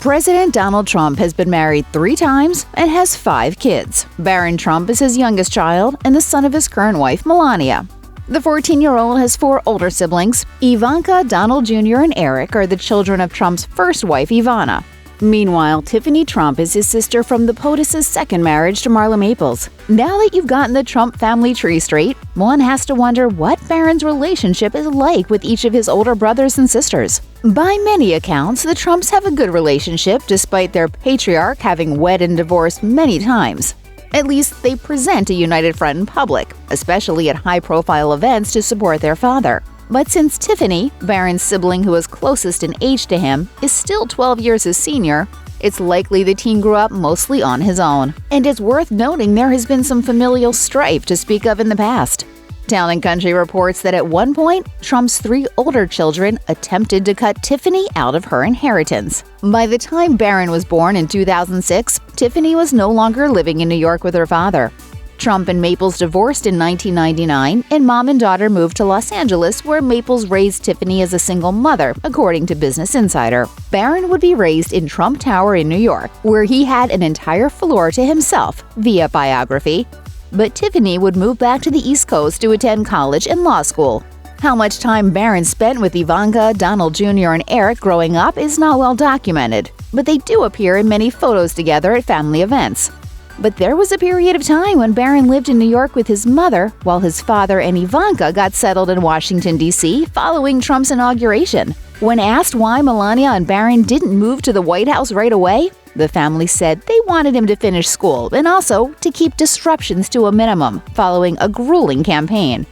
President Donald Trump has been married 3 times and has 5 kids. Barron Trump is his youngest child and the son of his current wife, Melania. The 14-year-old has 4 older siblings. Ivanka, Donald Jr., and Eric are the children of Trump's first wife, Ivanka. Meanwhile, Tiffany Trump is his sister from the POTUS's second marriage to Marla Maples. Now that you've gotten the Trump family tree straight, one has to wonder what Barron's relationship is like with each of his older brothers and sisters. By many accounts, the Trumps have a good relationship despite their patriarch having wed and divorced many times. At least they present a united front in public, especially at high-profile events to support their father. But since Tiffany, Barron's sibling who is closest in age to him, is still 12 years his senior, it's likely the teen grew up mostly on his own. And it's worth noting there has been some familial strife to speak of in the past. Town & Country reports that at one point, Trump's 3 older children attempted to cut Tiffany out of her inheritance. By the time Barron was born in 2006, Tiffany was no longer living in New York with her father. Trump and Maples divorced in 1999, and mom and daughter moved to Los Angeles, where Maples raised Tiffany as a single mother, according to Business Insider. Barron would be raised in Trump Tower in New York, where he had an entire floor to himself, via biography. But Tiffany would move back to the East Coast to attend college and law school. How much time Barron spent with Ivanka, Donald Jr., and Eric growing up is not well documented, but they do appear in many photos together at family events. But there was a period of time when Barron lived in New York with his mother, while his father and Ivanka got settled in Washington, D.C. following Trump's inauguration. When asked why Melania and Barron didn't move to the White House right away, the family said they wanted him to finish school and also to keep disruptions to a minimum following a grueling campaign.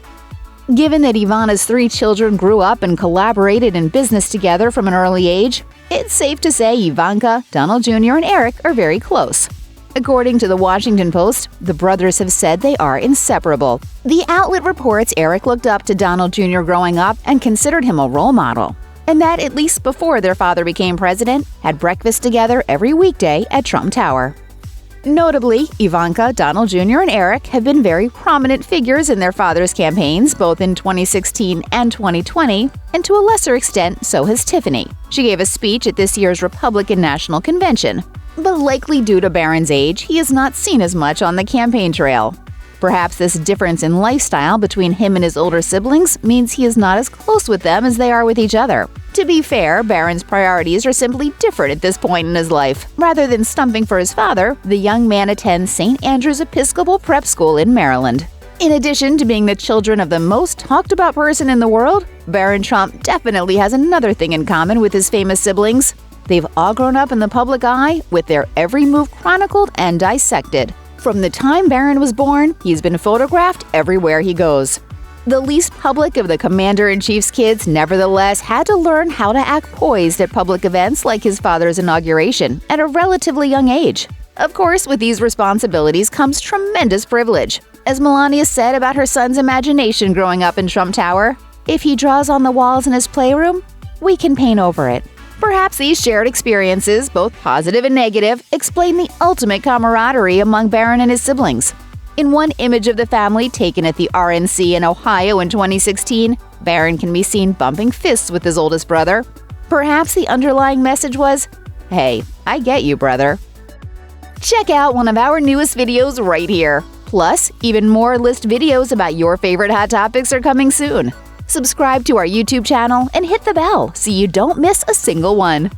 Given that Ivana's 3 children grew up and collaborated in business together from an early age, it's safe to say Ivanka, Donald Jr., and Eric are very close. According to the Washington Post, the brothers have said they are inseparable. The outlet reports Eric looked up to Donald Jr. growing up and considered him a role model, and that at least before their father became president, had breakfast together every weekday at Trump Tower. Notably, Ivanka, Donald Jr., and Eric have been very prominent figures in their father's campaigns both in 2016 and 2020, and to a lesser extent, so has Tiffany. She gave a speech at this year's Republican National Convention. But likely due to Barron's age, he is not seen as much on the campaign trail. Perhaps this difference in lifestyle between him and his older siblings means he is not as close with them as they are with each other. To be fair, Barron's priorities are simply different at this point in his life. Rather than stumping for his father, the young man attends St. Andrew's Episcopal Prep School in Maryland. In addition to being the children of the most talked-about person in the world, Barron Trump definitely has another thing in common with his famous siblings. They've all grown up in the public eye with their every move chronicled and dissected. From the time Barron was born, he's been photographed everywhere he goes. The least public of the Commander-in-Chief's kids nevertheless had to learn how to act poised at public events like his father's inauguration at a relatively young age. Of course, with these responsibilities comes tremendous privilege. As Melania said about her son's imagination growing up in Trump Tower, "If he draws on the walls in his playroom, we can paint over it." Perhaps these shared experiences, both positive and negative, explain the ultimate camaraderie among Barron and his siblings. In one image of the family taken at the RNC in Ohio in 2016, Barron can be seen bumping fists with his oldest brother. Perhaps the underlying message was, "Hey, I get you, brother." Check out one of our newest videos right here. Plus, even more list videos about your favorite hot topics are coming soon. Subscribe to our YouTube channel and hit the bell so you don't miss a single one.